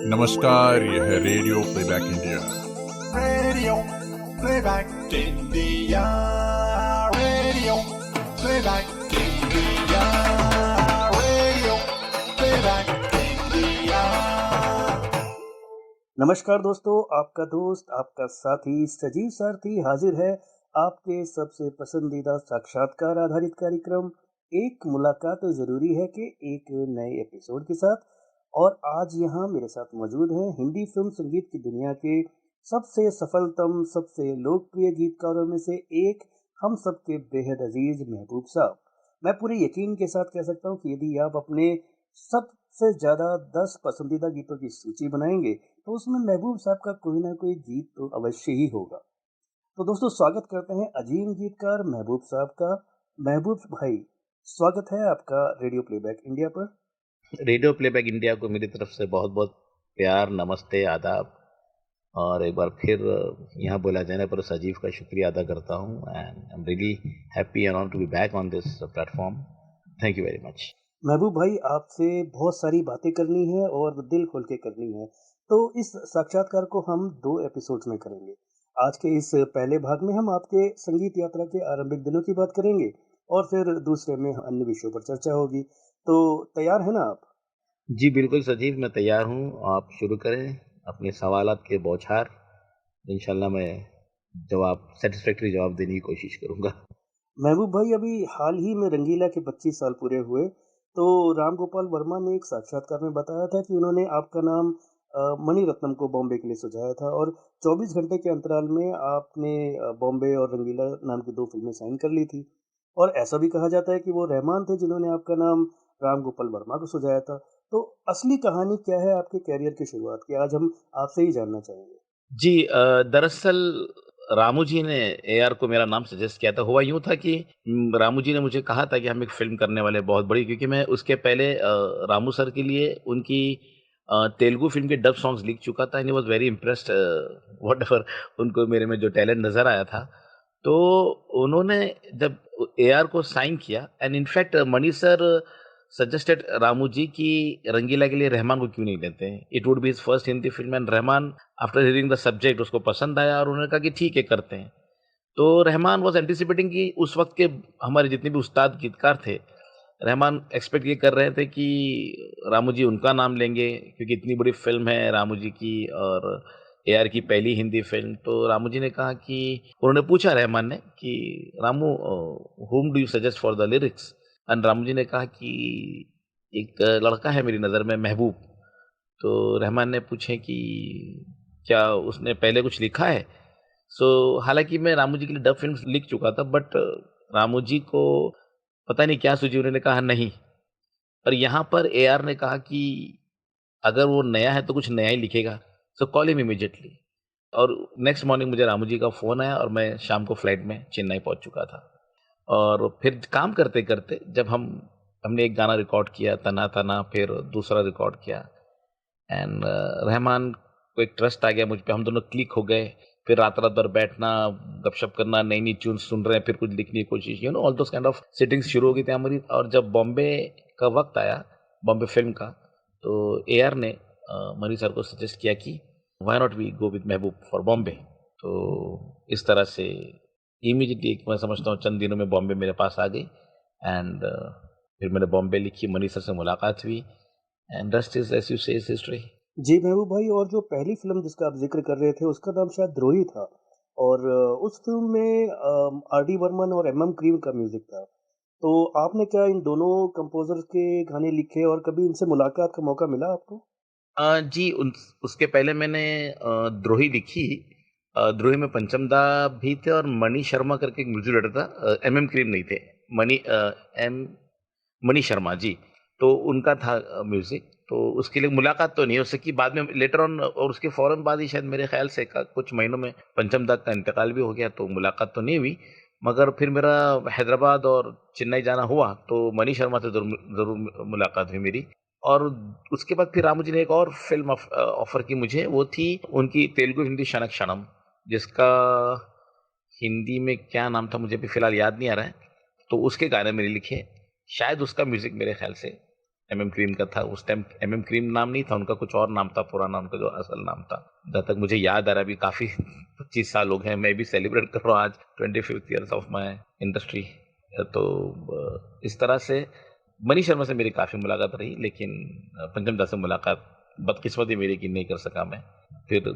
नमस्कार, यह है radio playback India. Radio playback India, radio playback India, radio playback India. नमस्कार दोस्तों, आपका दोस्त आपका साथी सजीव सारथी हाजिर है आपके सबसे पसंदीदा साक्षात्कार आधारित कार्यक्रम एक मुलाकात जरूरी है के एक नए एपिसोड के साथ। और आज यहाँ मेरे साथ मौजूद हैं हिंदी फिल्म संगीत की दुनिया के सबसे सफलतम सबसे लोकप्रिय गीतकारों में से एक, हम सबके बेहद अजीज महबूब साहब। मैं पूरे यकीन के साथ कह सकता हूँ कि यदि आप अपने सबसे ज्यादा 10 पसंदीदा गीतों की सूची बनाएंगे तो उसमें महबूब साहब का कोई ना कोई गीत तो अवश्य ही होगा। तो दोस्तों, स्वागत करते हैं अजीम गीतकार महबूब साहब का। महबूब भाई, स्वागत है आपका रेडियो प्लेबैक इंडिया पर। रेडियो प्लेबैक इंडिया को मेरी तरफ से बहुत बहुत प्यार, नमस्ते, आदाब। और एक बार फिर यहाँ बोला जाने पर सजीव का शुक्रिया अदा करता हूँ। And I am really happy and honoured to be back on this platform. Thank you very much. Mehboob भाई, आपसे बहुत सारी बातें करनी है और दिल खोल के करनी है। तो इस साक्षात्कार को हम 2 एपिसोड्स में करेंगे। आज के इस पहले भाग में हम आपके संगीत यात्रा के आरंभिक दिनों की बात करेंगे और फिर दूसरे में अन्य विषयों पर चर्चा होगी। तो तैयार है ना आप? जी बिल्कुल सजीव, मैं तैयार हूँ। आप शुरू करें अपने सवालात के बौछार। इंशाल्लाह मैं सेटिस्फैक्टरी जवाब देने की कोशिश करूँगा। महबूब भाई, अभी हाल ही में रंगीला के 25 साल पूरे हुए, तो राम गोपाल वर्मा ने एक साक्षात्कार में बताया था कि उन्होंने आपका नाम मणि रत्नम को बॉम्बे के लिए सुझाया था और 24 घंटे के अंतराल में आपने बॉम्बे और रंगीला नाम की 2 फिल्में साइन कर ली थी। और ऐसा भी कहा जाता है कि वो रहमान थे जिन्होंने आपका नाम राम गोपाल वर्मा को सुझाया था। तो असली कहानी क्या है आपके कैरियर की शुरुआत की, आज हम आपसे ही जानना चाहेंगे। जी दरअसल रामू जी ने एआर को मेरा नाम सजेस्ट किया था। हुआ यूं था कि रामू जी ने मुझे कहा था कि हम एक फिल्म करने वाले बहुत बड़ी, क्योंकि मैं उसके पहले रामू सर के लिए उनकी तेलुगु फिल्म के डब सॉन्ग्स लिख चुका था। And he was very impressed whatever उनको मेरे में जो टैलेंट नजर आया था। तो उन्होंने जब एआर को साइन किया, and in fact Mani sir suggested Ramu ji की रंगीला के लिए रहमान को क्यों नहीं लेते हैं, it would be his first Hindi film. And Rahman after hearing the subject उसको पसंद आया और उन्होंने कहा कि ठीक है करते हैं। तो रहमान वाज एंटिसिपेटिंग कि उस वक्त के हमारे जितने भी उस्ताद गीतकार थे, रहमान एक्सपेक्ट ये कर रहे थे कि रामू जी उनका नाम लेंगे, क्योंकि इतनी बड़ी फिल्म है रामू जी की और एआर की पहली हिंदी फिल्म। तो रामू जी ने कहा कि उन्होंने पूछा रहमान ने कि Ramu, whom do you suggest for the lyrics? And Ramu ji ने कहा कि एक लड़का है मेरी नज़र में, महबूब। तो रहमान ने पूछे कि क्या उसने पहले कुछ लिखा है। हालांकि मैं रामू जी के लिए डब फिल्म लिख चुका था, बट रामू जी को पता नहीं क्या सूझी, उन्होंने कहा नहीं। और यहाँ पर एआर ने कहा कि अगर वो नया है तो कुछ नया ही लिखेगा, सो कॉल हिम इमीडिएटली। और नेक्स्ट मॉर्निंग मुझे रामू जी का फ़ोन आया और मैं शाम को फ्लाइट में चेन्नई पहुंच चुका था। और फिर काम करते करते जब हमने एक गाना रिकॉर्ड किया, तना तना, फिर दूसरा रिकॉर्ड किया, एंड रहमान को एक ट्रस्ट आ गया मुझ पे, हम दोनों क्लिक हो गए। फिर रात रात भर बैठना, गपशप करना, नई नई ट्यून सुन रहे हैं, फिर कुछ लिखने की कोशिश, all those kind of settings शुरू हो गई थी हमारी। और जब बॉम्बे का वक्त आया, बॉम्बे फिल्म का, तो एआर ने मनी सर को सजेस्ट किया कि why not we go with Mehboob for Bombay. तो इस तरह से इमीडिएटली मैं समझता हूँ चंद दिनों में बॉम्बे मेरे पास आ गई। एंड फिर मैंने बॉम्बे लिखी, मनी सर से मुलाकात हुई, and rest is as you say is history. जी महबूब भाई, और जो पहली फिल्म जिसका आप जिक्र कर रहे थे उसका नाम शायद द्रोही था और उस फिल्म में आर डी बर्मन और एम एम क्रीम का म्यूजिक था। तो आपने क्या इन दोनों कंपोजर्स के गाने लिखे और कभी इनसे मुलाकात का मौका मिला आपको? जी उसके पहले मैंने द्रोही लिखी। द्रोही में पंचमदा भी थे और मणि शर्मा करके एक म्यूजिक डायरेक्टर था, एम एम क्रीम नहीं थे, एम मणि शर्मा जी, तो उनका था म्यूजिक। तो उसके लिए मुलाकात तो नहीं हो सकी, बाद में लेटर ऑन, और उसके फौरन बाद ही शायद मेरे ख्याल से कुछ महीनों में पंचम दा का इंतकाल भी हो गया, तो मुलाकात तो नहीं हुई। मगर फिर मेरा हैदराबाद और चेन्नई जाना हुआ तो मणि शर्मा से जरूर जरूर मुलाकात हुई मेरी। और उसके बाद फिर रामू जी ने एक और फिल्म ऑफर की मुझे, वो थी उनकी तेलुगु हिंदी शनक क्षणम, जिसका हिंदी में क्या नाम था मुझे भी फिलहाल याद नहीं आ रहा है। तो उसके गाने मैंने लिखे, शायद उसका म्यूजिक मेरे ख्याल से MM क्रीम का था। उस टाइम MM क्रीम नाम नहीं था उनका, कुछ और नाम था पुराना, उनका जो असल नाम था। जहाँ तक मुझे याद आ रहा है, अभी काफ़ी 25 साल हो गए हैं, मैं भी सेलिब्रेट कर रहा हूँ आज 25th years of my industry. तो इस तरह से मनीष शर्मा से मेरी काफ़ी मुलाकात रही, लेकिन पंचम दा से मुलाकात बदकिस्मती मेरी कि नहीं कर सका मैं। फिर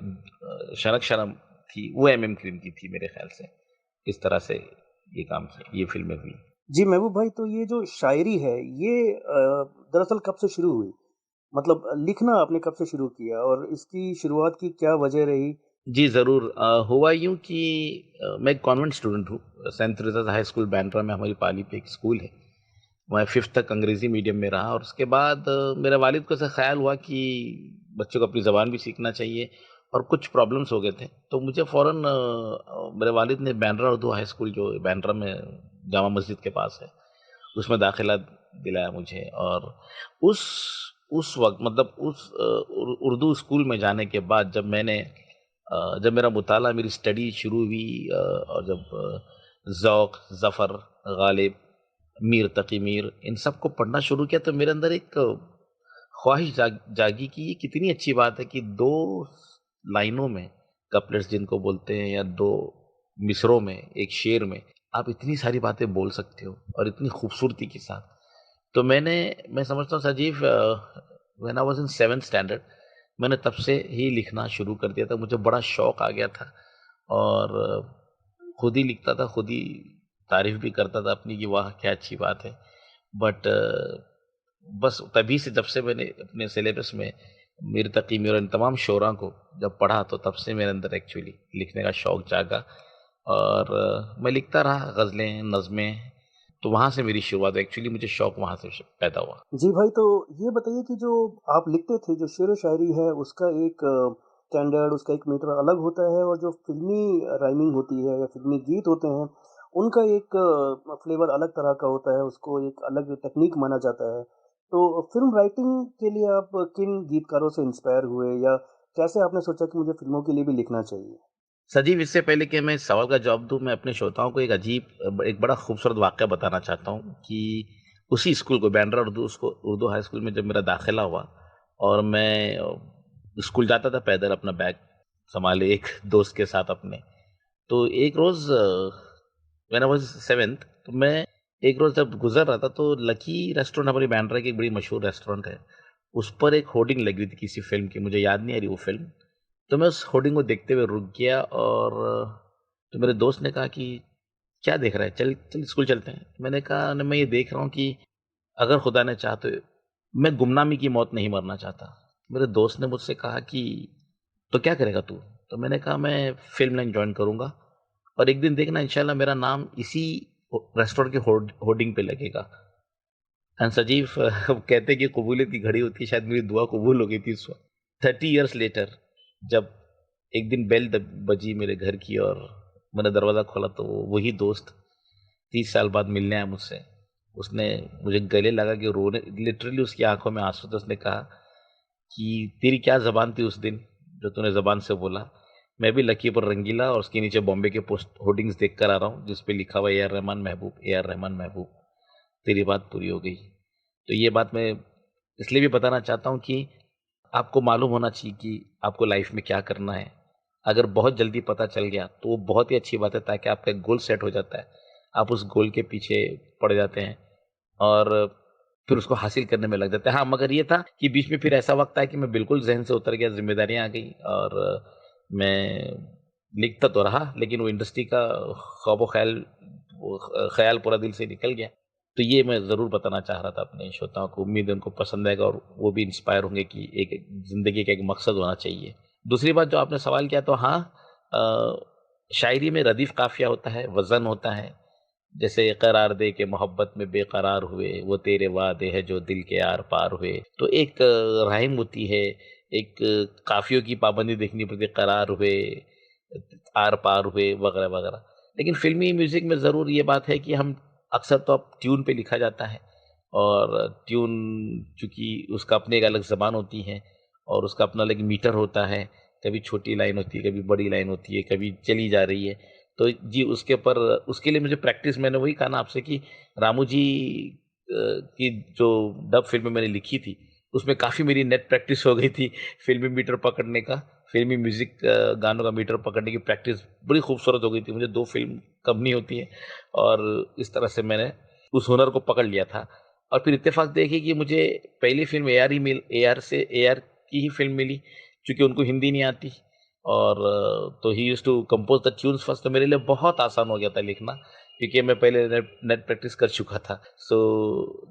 शनक शर्म थी, वो MM क्रीम की थी मेरे ख्याल से। इस तरह से ये काम किया, ये फिल्में हुई। जी महबूब भाई, तो ये जो शायरी है ये दरअसल कब से शुरू हुई? मतलब लिखना आपने कब से शुरू किया और इसकी शुरुआत की क्या वजह रही? जी ज़रूर। हुआ यूँ कि मैं एक कॉन्वेंट स्टूडेंट हूँ। Saint Teresa high school Bandra में हमारी पाली पे एक स्कूल है। मैं 5th तक अंग्रेज़ी मीडियम में रहा और उसके बाद मेरे वालिद को ऐसा ख़्याल हुआ कि बच्चों को अपनी ज़बान भी सीखना चाहिए और कुछ प्रॉब्लम्स हो गए थे। तो मुझे फ़ौरन मेरे वालिद ने बैंड्रा उर्दू हाई स्कूल जो बैंड्रा में जामा मस्जिद के पास है, उसमें दाखिला दिलाया मुझे। और उस वक़्त मतलब उस उर्दू स्कूल में जाने के बाद जब मेरा मुताला, मेरी स्टडी शुरू हुई और जब ज़ौक़, ज़फ़र, गालिब, मीर तकी मीर, इन सब को पढ़ना शुरू किया, तो मेरे अंदर एक ख्वाहिश जागी कि ये कितनी अच्छी बात है कि 2 लाइनों में, कपलेट्स जिनको बोलते हैं, या 2 मिसरों में, एक शेर में आप इतनी सारी बातें बोल सकते हो और इतनी खूबसूरती के साथ। तो मैं समझता हूँ सजीव, when I was in 7th standard मैंने तब से ही लिखना शुरू कर दिया था। मुझे बड़ा शौक़ आ गया था और खुद ही लिखता था, खुद ही तारीफ़ भी करता था अपनी कि वाह क्या अच्छी बात है। बट बस तभी से, जब से मैंने अपने सिलेबस में मीर तकी मीर और इन तमाम शोरा को जब पढ़ा, तो तब से मेरे अंदर एक्चुअली लिखने का शौक़ जागा और मैं लिखता रहा ग़ज़लें, नज़में। तो वहाँ से मेरी शुरुआत, एक्चुअली मुझे शौक़ वहाँ से पैदा हुआ। जी भाई, तो ये बताइए कि जो आप लिखते थे, जो शेर व शायरी है, उसका एक स्टैंडर्ड, उसका एक मीटर अलग होता है और जो फ़िल्मी राइमिंग होती है या फ़िल्मी गीत होते हैं, उनका एक फ्लेवर अलग तरह का होता है, उसको एक अलग टेक्नीक माना जाता है। तो फ़िल्म राइटिंग के लिए आप किन गीतकारों से इंस्पायर हुए या कैसे आपने सोचा कि मुझे फ़िल्मों के लिए भी लिखना चाहिए? सजीव, इससे पहले कि मैं इस सवाल का जवाब दूँ, मैं अपने श्रोताओं को एक बड़ा खूबसूरत वाक़या बताना चाहता हूँ कि उसी स्कूल को, बैंड्रा उर्दू हाई स्कूल में जब मेरा दाखिला हुआ और मैं स्कूल जाता था पैदल, अपना बैग सँभाले एक दोस्त के साथ अपने। तो एक रोज़ व्हेन आई वाज़ 7th, तो मैं एक रोज़ जब गुज़र रहा था, तो लकी रेस्टोरेंट, हमारी बैंड्रा की एक बड़ी मशहूर रेस्टोरेंट है, उस पर एक होर्डिंग लगी हुई थी किसी फ़िल्म की, मुझे याद नहीं आ रही वो फ़िल्म। तो मैं उस होर्डिंग को देखते हुए रुक गया और तो मेरे दोस्त ने कहा कि क्या देख रहा है, चल चल स्कूल चलते हैं। मैंने कहा मैं ये देख रहा हूँ कि अगर खुदा ने चाहा तो मैं गुमनामी की मौत नहीं मरना चाहता। मेरे दोस्त ने मुझसे कहा कि तो क्या करेगा तू? तो मैंने कहा मैं फ़िल्म लाइन जॉइन करूँगा और एक दिन देखना इंशाल्लाह मेरा नाम इसी रेस्टोरेंट के होर्डिंग पे लगेगा। एंड सजीव, कहते हैं कि कबूलियत की घड़ी होती है, शायद मेरी दुआ कबूल हो गई थी उस वक़्त। 30 इयर्स लेटर जब एक दिन बेल बजी मेरे घर की और मैंने दरवाज़ा खोला, तो वही दोस्त 30 साल बाद मिलने आया मुझसे। उसने मुझे गले लगा कि रोने, लिटरली उसकी आंखों में आंसू थे। उसने कहा कि तेरी क्या ज़बान थी उस दिन जो तूने ज़बान से बोला। मैं भी लकी पर रंगीला और उसके नीचे बॉम्बे के पोस्ट होर्डिंग्स देख कर आ रहा हूँ जिस पे लिखा हुआ A R Rahman Mehboob, A R Rahman महबूब, तेरी बात पूरी हो गई। तो ये बात मैं इसलिए भी बताना चाहता हूँ कि आपको मालूम होना चाहिए कि आपको लाइफ में क्या करना है। अगर बहुत जल्दी पता चल गया तो वो बहुत ही अच्छी बात है, ताकि आपका एक गोल सेट हो जाता है, आप उस गोल के पीछे पड़ जाते हैं और फिर उसको हासिल करने में लग जाते हैं। हाँ, मगर ये था कि बीच में फिर ऐसा वक्त आया कि मैं बिल्कुल ज़हन से उतर गया, ज़िम्मेदारियाँ आ गई और मैं लिखता तो रहा, लेकिन वो इंडस्ट्री का ख्याल पूरा दिल से निकल गया। तो ये मैं ज़रूर बताना चाह रहा था अपने श्रोताओं को। उम्मीद है उनको पसंद आएगा और वो भी इंस्पायर होंगे कि एक ज़िंदगी का एक मकसद होना चाहिए। दूसरी बात जो आपने सवाल किया, तो हाँ, शायरी में रदीफ़ काफ़िया होता है, वज़न होता है। जैसे करार दे के मोहब्बत में बेकरार हुए, वो तेरे वादे हैं जो दिल के आर पार हुए। तो एक राइम होती है, एक काफ़ियों की पाबंदी देखनी पड़ती है, करार हुए, आर पार हुए, वगैरह वगैरह। लेकिन फ़िल्मी म्यूज़िक में ज़रूर ये बात है कि हम अक्सर तो अब ट्यून पे लिखा जाता है और ट्यून चूँकि उसका अपनी एक अलग ज़बान होती है और उसका अपना अलग मीटर होता है। कभी छोटी लाइन होती है, कभी बड़ी लाइन होती है, कभी चली जा रही है। तो जी, उसके लिए मुझे प्रैक्टिस, मैंने वही कहा ना आपसे कि रामू जी की जो डब फ़िल्में मैंने लिखी थी, उसमें काफ़ी मेरी नेट प्रैक्टिस हो गई थी फ़िल्मी मीटर पकड़ने का, फ़िल्मी म्यूज़िक गानों का मीटर पकड़ने की प्रैक्टिस बड़ी खूबसूरत हो गई थी। मुझे 2 फ़िल्म कम नहीं होती हैं और इस तरह से मैंने उस हुनर को पकड़ लिया था। और फिर इत्तेफ़ाक देखिए कि मुझे पहली फ़िल्म एआर की ही फ़िल्म मिली, चूँकि उनको हिंदी नहीं आती और तो he used to compose the tunes first, तो मेरे लिए बहुत आसान हो गया था लिखना, क्योंकि मैं पहले नेट नेट प्रैक्टिस कर चुका था। सो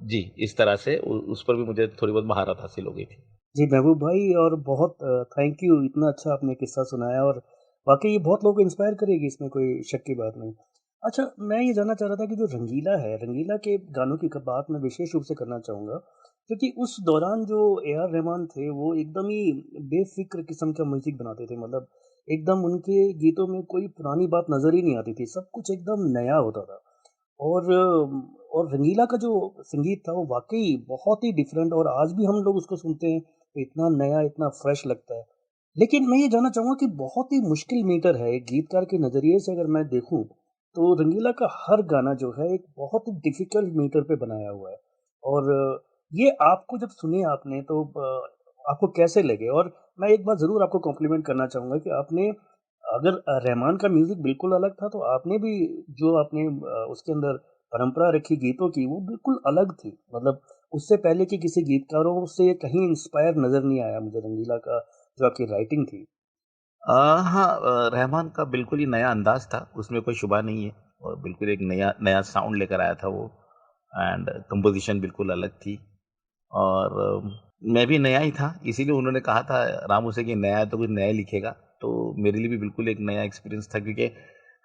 जी, इस तरह से उस पर भी मुझे थोड़ी बहुत महारत हासिल हो गई थी। जी, महबूब भाई और बहुत थैंक यू इतना अच्छा आपने किस्सा सुनाया और वाक़ई ये बहुत लोगों को इंस्पायर करेगी इसमें कोई शक की बात नहीं। अच्छा, मैं ये जानना चाह रहा था कि जो रंगीला है, रंगीला के गानों की क बात मैं विशेष रूप से करना चाहूँगा क्योंकि उस दौरान जो ए आर रहमान थे वो एकदम ही बेफ़िक्र किस्म का म्यूज़िक बनाते थे। मतलब एकदम उनके गीतों में कोई पुरानी बात नज़र ही नहीं आती थी, सब कुछ एकदम नया होता था। और और रंगीला का जो संगीत था वो वाक़ई बहुत ही डिफरेंट और आज भी हम लोग उसको सुनते हैं, तो इतना नया, इतना फ्रेश लगता है। लेकिन मैं ये जानना चाहूँगा कि बहुत ही मुश्किल मीटर है, एक गीतकार के नज़रिए से अगर मैं देखूँ, तो रंगीला का हर गाना जो है एक बहुत ही डिफ़िकल्ट मीटर पे बनाया हुआ है। और ये आपको जब सुने आपने तो आपको कैसे लगे? और मैं एक बात ज़रूर आपको कॉम्प्लीमेंट करना चाहूँगा कि आपने अगर रहमान का म्यूज़िक बिल्कुल अलग था, तो आपने भी जो आपने उसके अंदर परंपरा रखी गीतों की, वो बिल्कुल अलग थी। मतलब उससे पहले के किसी गीतकारों से कहीं इंस्पायर नज़र नहीं आया मुझे रंगीला का जो आपकी राइटिंग थी। हाँ, रहमान का बिल्कुल ही नया अंदाज़ था, उसमें कोई शुबा नहीं है और बिल्कुल एक नया नया साउंड लेकर आया था वो एंड कंपोज़िशन बिल्कुल अलग थी और मैं भी नया ही था, इसीलिए उन्होंने कहा था रामू से कि नया है तो कुछ नया ही लिखेगा, तो मेरे लिए भी बिल्कुल एक नया एक्सपीरियंस था क्योंकि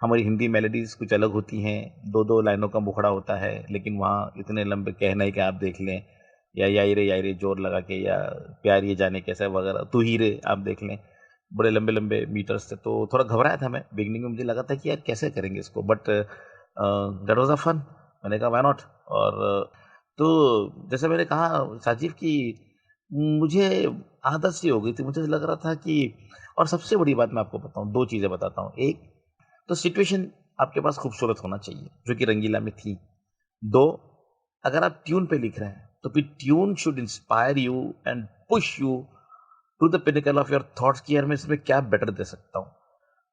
हमारी हिंदी मेलोडीज़ कुछ अलग होती हैं, 2-2 लाइनों का मुखड़ा होता है, लेकिन वहाँ इतने लंबे कहना ही कि आप देख लें या याई रे ज़ोर लगा के या प्यार ये जाने कैसा वगैरह, तू ही रे आप देख लें। बड़े लंबे-लंबे मीटर्स थे, तो थोड़ा घबराया था मैं। बिगिनिंग में मुझे लगा था कि यार कैसे करेंगे इसको but that was a fun. मैंने कहा व्हाई नॉट और तो जैसे मैंने कहा साजिद कि मुझे आदत सी हो गई थी। मुझे लग रहा था कि और सबसे बड़ी बात मैं आपको बताऊँ, 2 चीज़ें बताता हूँ। एक तो सिचुएशन आपके पास खूबसूरत होना चाहिए, जो कि रंगीला में थी। 2 अगर आप ट्यून पे लिख रहे हैं, तो फिर tune should inspire you and push you to the pinnacle of your thoughts कि यार मैं इसमें क्या बेटर दे सकता हूँ।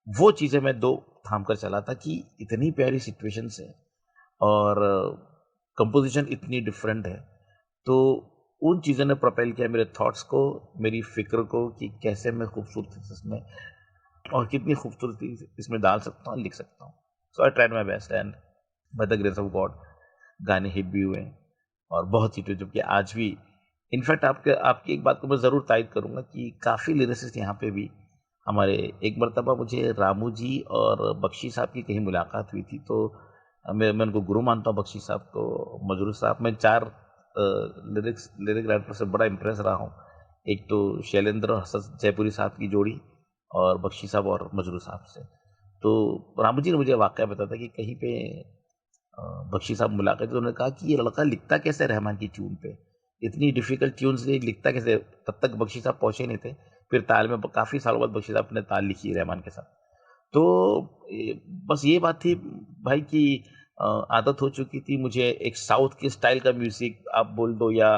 वो चीज़ें मैं 2 थाम कर चला था कि इतनी प्यारी सिचुएशंस है और कंपोज़िशन इतनी डिफरेंट है। तो उन चीज़ों ने प्रोपेल किया मेरे थॉट्स को, मेरी फ़िक्र को कि कैसे मैं खूबसूरती से इसमें और कितनी खूबसूरती से इसमें डाल सकता हूँ, लिख सकता हूँ। So I tried my best and by the grace of God गाने हिट भी हुए और बहुत हिट हुए जबकि आज भी इनफैक्ट आपके आपकी एक बात को मैं ज़रूर तायद करूँगा कि काफ़ी लिरिसिस्ट यहाँ पे भी हमारे एक मर्तबा मुझे रामू जी और बख्शी साहब की कहीं मुलाकात हुई थी तो मैं उनको गुरु मानता हूँ बख्शी साहब को, मजरूर साहब। मैं 4 लिरिक राइटर से बड़ा इम्प्रेस रहा हूँ। एक तो शैलेंद्र और हसन जयपुरी साहब की जोड़ी और बख्शी साहब और मजरूर साहब से। तो रामू जी ने मुझे वाक़या बताया था कि कहीं पे बख्शी साहब मुलाकात तो उन्होंने कहा कि ये लड़का लिखता कैसे है रहमान की ट्यून पे? इतनी डिफ़िकल्ट ट्यून्स ये लिखता कैसे? तब तक बख्शी साहब पहुँचे नहीं थे। फिर ताल में काफ़ी सालों बाद बख्शी साहब ने ताल लिखी रहमान के साथ। तो बस ये बात थी भाई कि आदत हो चुकी थी मुझे एक साउथ के स्टाइल का म्यूज़िक आप बोल दो या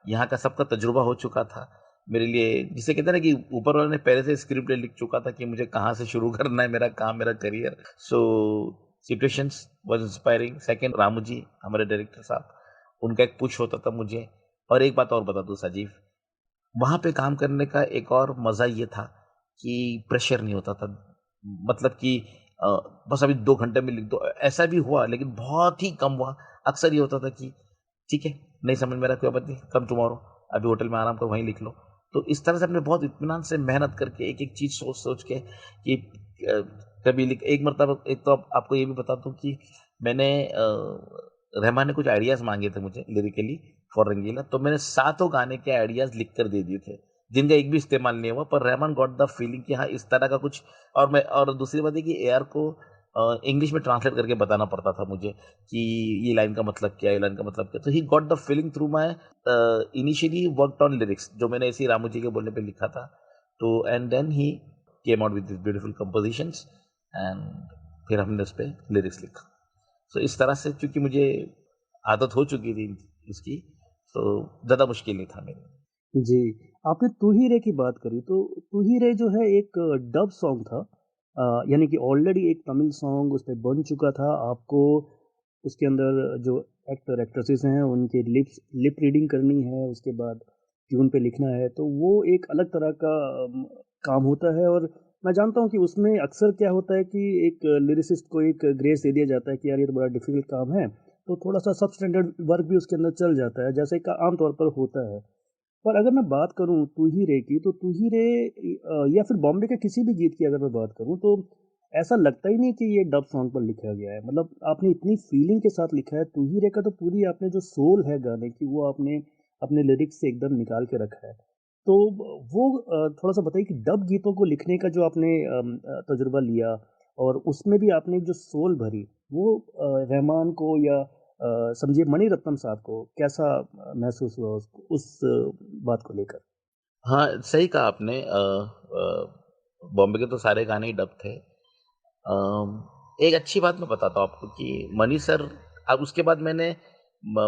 यहाँ का सबका तजुर्बा हो चुका था। मेरे लिए जिसे कहते हैं ना कि ऊपर वाले ने पहले से स्क्रिप्ट लिख चुका था कि मुझे कहाँ से शुरू करना है मेरा काम, मेरा career. So situations was inspiring. Second Ramu ji हमारे डायरेक्टर साहब, उनका एक पुश होता था मुझे। और एक बात और बता दूँ सजीव, वहाँ पे काम करने का एक और मज़ा ये था कि प्रेशर नहीं होता था। मतलब कि अ, बस अभी 2 घंटे में लिख दो। ऐसा भी हुआ लेकिन बहुत ही कम हुआ। अक्सर ये होता था कि ठीक है, नहीं समझ में आ रहा कोई बात नहीं, कम टुमारो, अभी होटल में आराम करो वहीं लिख लो। तो इस तरह से हमने बहुत इत्मीनान से मेहनत करके एक-एक चीज़ सोच-सोच के कि अ, कभी लिख एक मर्तबा एक तो आपको ये भी बता दूँ कि मैंने रहमान ने कुछ आइडियाज़ माँगे थे मुझे लिरिकली फॉर रंगीला, तो मैंने सातों गाने के आइडियाज़ लिख कर दे दिए थे, जिनका एक भी इस्तेमाल नहीं हुआ, पर रहमान गॉट द फीलिंग कि हाँ, इस तरह का कुछ। और दूसरी बात है कि एआर को इंग्लिश में ट्रांसलेट करके बताना पड़ता था मुझे कि ये लाइन का मतलब क्या है, ये लाइन का मतलब क्या है। तो he got the feeling through my initially worked on lyrics जो मैंने ऐसे ही रामू जी के बोलने पे लिखा था। तो and then he came out with this beautiful compositions and फिर हमने उस पे लिरिक्स लिखा। सो इस तरह से चूँकि मुझे आदत हो चुकी थी उसकी, तो ज़्यादा मुश्किल नहीं था मेरे लिए। जी, आपने तू ही रे की बात करी, तो तू ही रे जो है एक डब सॉन्ग था। यानी कि ऑलरेडी एक तमिल सॉन्ग उसपे बन चुका था, आपको उसके अंदर जो एक्टर एक्ट्रेसेस हैं उनके लिप रीडिंग करनी है, उसके बाद ट्यून पे लिखना है, तो वो एक अलग तरह का काम होता है। और मैं जानता हूँ कि उसमें अक्सर क्या होता है कि एक लिरिसिस्ट को एक ग्रेस दे दिया जाता है कि यार ये तो बड़ा डिफ़िकल्ट काम है, तो थोड़ा-सा सब स्टैंडर्ड वर्क भी उसके अंदर चल जाता है, जैसे कि आम तौर पर होता है। पर अगर मैं बात करूँ तू ही रे की, तो तू ही रे या फिर बॉम्बे के किसी भी गीत की अगर मैं बात करूँ, तो ऐसा लगता ही नहीं कि ये डब सॉन्ग पर लिखा गया है। मतलब आपने इतनी फीलिंग के साथ लिखा है, तू ही रे का तो पूरी आपने जो सोल है गाने की, वो आपने अपने लिरिक्स से एकदम निकाल के रखा है। तो वो थोड़ा-सा बताइए कि डब गीतों को लिखने का जो आपने तजुर्बा लिया और उसमें भी आपने जो सोल भरी, वो रहमान को या समझिए मणि रत्नम साहब को कैसा महसूस हुआ उसको उस बात को लेकर? हाँ, सही कहा आपने। बॉम्बे के तो सारे गाने ही डब थे। एक अच्छी बात मैं बताता हूँ आपको कि मनी सर, अब उसके बाद मैंने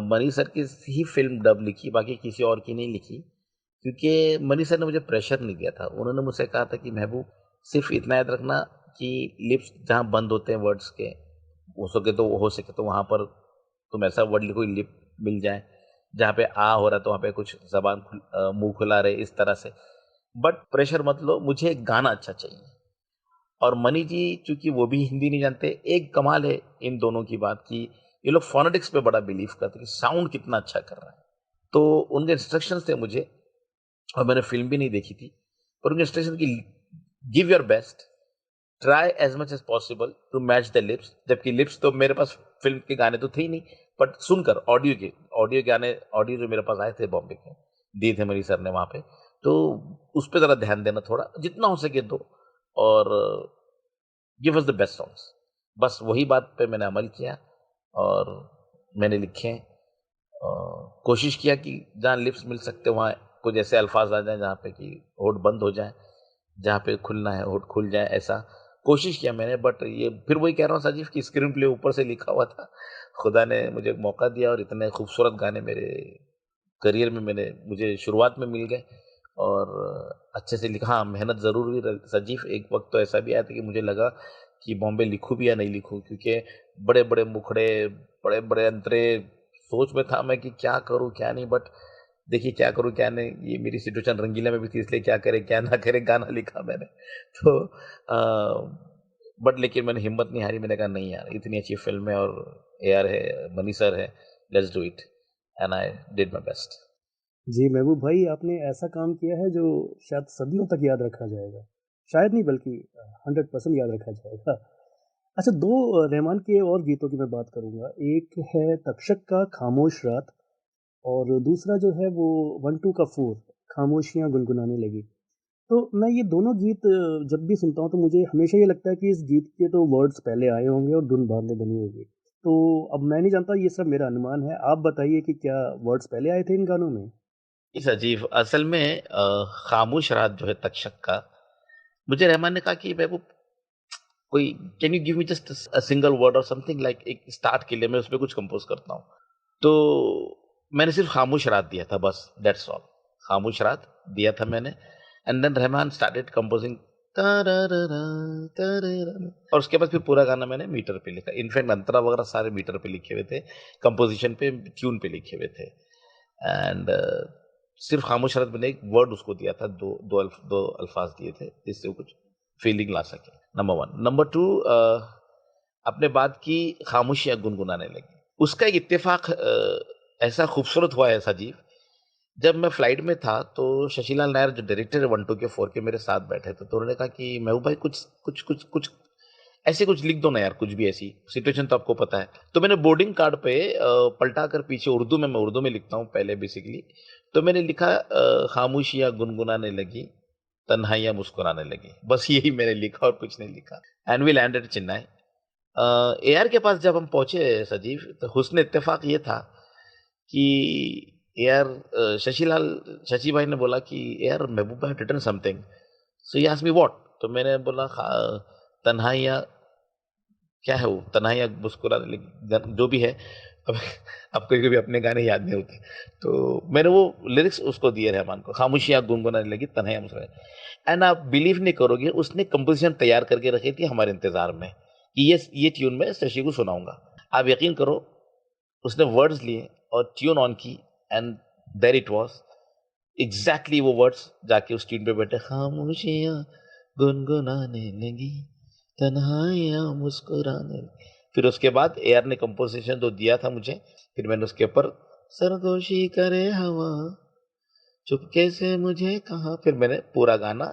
मनी सर की ही फ़िल्म डब लिखी, बाकी किसी और की नहीं लिखी। क्योंकि मनी सर ने मुझे प्रेशर नहीं दिया था। उन्होंने मुझसे कहा था कि महबूब, सिर्फ़ इतना याद रखना कि लिप्स जहाँ बंद होते हैं वर्ड्स के, हो सके तो वहाँ पर तुम ऐसा वर्ड लिखो लिप मिल जाए, जहाँ पे आ हो रहा है तो वहाँ पे कुछ मुँह खुला रहे, इस तरह से। बट प्रेशर मत लो, मुझे एक गाना अच्छा चाहिए। और मनी जी चूँकि वो भी हिंदी नहीं जानते, एक कमाल है इन दोनों की बात कि ये लोग फ़ोनेटिक्स पे बड़ा बिलीव करते हैं कि साउंड कितना अच्छा कर रहा है। तो उनके इंस्ट्रक्शंस थे मुझे, और मैंने फ़िल्म भी नहीं देखी थी, पर उनके इंस्ट्रक्शन कि give your best, try as much as possible to match the lips. जबकि लिप्स तो मेरे पास फ़िल्म के गाने तो थे ही नहीं, बट सुनकर ऑडियो गाने, ऑडियो जो मेरे पास आए थे बॉम्बे के, दिए थे मनी सर ने वहाँ पे, तो उस पे ज़रा ध्यान देना थोड़ा, जितना हो सके दो, और give us the best songs. बस वही बात पे मैंने अमल किया और मैंने लिखे। कोशिश किया कि जहाँ लिप्स मिल सकते वहाँ कुछ ऐसे अल्फाज आ जाएं जहाँ पे कि होठ बंद हो जाए, जहाँ पे खुलना है होठ खुल जाए, ऐसा कोशिश किया मैंने। बट ये फिर वही कह रहा हूँ साजिश कि स्क्रीन प्ले ऊपर से लिखा हुआ था। खुदा ने मुझे एक मौका दिया और इतने खूबसूरत गाने मेरे करियर में मुझे शुरुआत में मिल गए, और अच्छे से लिखा। हाँ, मेहनत ज़रूर हुई सजीव। एक वक्त तो ऐसा भी आया था कि मुझे लगा कि बॉम्बे लिखूं भी या नहीं लिखूं, क्योंकि बड़े बड़े मुखड़े, बड़े बड़े अंतरे, सोच में था मैं कि क्या करूं क्या नहीं। बट देखिए, क्या करूं क्या नहीं, ये मेरी सिचुएशन रंगीला में भी थी, इसलिए क्या करे क्या ना करे गाना लिखा मैंने। तो बट लेकिन मैंने हिम्मत नहीं हारी, मैंने कहा नहीं यार, इतनी अच्छी फिल्म है और ए आर है, मनी सर है, let's do it, and I did my best. जी, महबूब भाई आपने ऐसा काम किया है जो शायद सदियों तक याद रखा जाएगा। शायद नहीं बल्कि 100% याद रखा जाएगा। अच्छा 2 रहमान के और गीतों की मैं बात करूँगा। एक है तक्षक का खामोश रात और दूसरा जो है वो 1-2 का 4 खामोशियाँ गुनगुनाने लगी। तो मैं ये दोनों गीत जब भी सुनता हूँ तो मुझे हमेशा ये लगता है कि इस गीत के तो वर्ड्स पहले आए होंगे और धुन बाद में बनी होगी। तो अब मैं नहीं जानता, ये सब मेरा अनुमान है। आप बताइए कि क्या वर्ड्स पहले आए थे इन गानों में? इस अजीब असल में खामोश रात जो है तक्षक का, मुझे रहमान ने कहा कि महबूब, कोई can you give me just a single word और समथिंग, लाइक एक स्टार्ट के लिए मैं उसपे कुछ कंपोज करता हूँ। तो मैंने सिर्फ खामोश रात दिया था, बस दैट्स ऑल। खामोश रात दिया था मैंने, and then Rahman started composing, और उसके बाद फिर पूरा गाना मैंने मीटर पे लिखा। इनफैक्ट अंतरा वगैरह सारे मीटर पे लिखे हुए थे, कंपोजिशन पे, ट्यून पे लिखे हुए थे। एंड सिर्फ खामोश रात मैंने एक वर्ड उसको दिया था, दो अल्फाज दिए थे जिससे वो कुछ फीलिंग ला सके, नंबर 1। नंबर 2, आपने बात की खामोशियाँ गुनगुनाने लगी, उसका एक इत्तेफाक ऐसा खूबसूरत हुआ है सजीव। जब मैं फ्लाइट में था तो शशिलाल नायर जो डायरेक्टर है 1-2 के 4 के, मेरे साथ बैठे थे, तो उन्होंने कहा कि महबूब भाई कुछ ऐसे कुछ लिख दो ना यार, कुछ भी ऐसी सिचुएशन तो आपको पता है। तो मैंने बोर्डिंग कार्ड पे पलटा कर पीछे उर्दू में, मैं उर्दू में लिखता हूँ पहले बेसिकली, तो मैंने लिखा खामोशियाँ गुनगुनाने लगी, तन्हाइयाँ मुस्कुराने लगी। बस यही मैंने लिखा और कुछ नहीं लिखा। And we landed Chennai. AR के पास जब हम पहुंचे सजीव, तो हुस्न इत्तेफाक ये था कि एआर शशि भाई ने बोला कि यार महबूब भाई return something, so he asked me what. तो मैंने बोला तन्हाइयाँ, क्या है वो, तन्हाइयाँ मुस्कुराने लगी, जो भी है। अब अब कभी-कभी अपने गाने याद नहीं होते। तो मैंने वो लिरिक्स उसको दिए रहमान को, खामोशियाँ गुनगुनाने लगी तन्हाइयाँ मुस्कुराने। एंड आप बिलीव नहीं करोगे, उसने कंपोज़िशन तैयार करके रखी थी हमारे इंतज़ार में कि ये ट्यून मैं शशि को सुनाऊँगा। आप यकीन करो, उसने वर्ड्स लिए और ट्यून ऑन की and there it was. Exactly वो वर्ड्स जाके उस ट्यून पे बैठे, खामोशियाँ गुनगुनाने लगी, तन्हाइयाँ मुस्कुराने लगी। फिर उसके बाद एआर ने कंपोज़िशन जो दिया था मुझे, फिर मैंने उसके ऊपर सरगोशी करे हवा, चुपके से मुझे कहा, फिर मैंने पूरा गाना,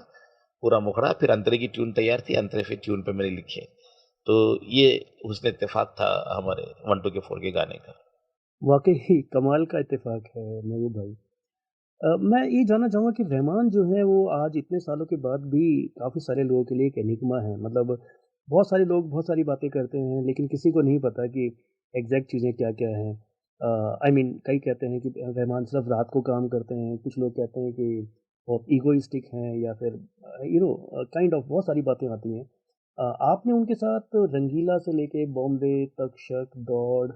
पूरा मुखड़ा, फिर अंतरे की ट्यून तैयार थी, अंतरे फिर ट्यून पे मैंने लिखे। तो ये हुस्न इत्तेफ़ाक था हमारे 1 2 के 4 के गाने का। वाक़ई कमाल का इत्तेफ़ाक है महबूब भाई। मैं ये जानना चाहूँगा कि रहमान जो है वो आज इतने सालों के बाद भी काफ़ी सारे लोगों के लिए एक एनिग्मा है। मतलब बहुत सारे लोग बहुत सारी बातें करते हैं लेकिन किसी को नहीं पता कि एग्ज़ैक्ट चीज़ें क्या-क्या हैं। आई मीन कई कहते हैं कि रहमान सिर्फ़ रात को काम करते हैं, कुछ लोग कहते हैं कि बहुत ईगोइस्टिक हैं या फिर काइंड ऑफ बहुत सारी बातें आती हैं। आपने उनके साथ रंगीला से लेके बॉम्बे तक, शक, दौड़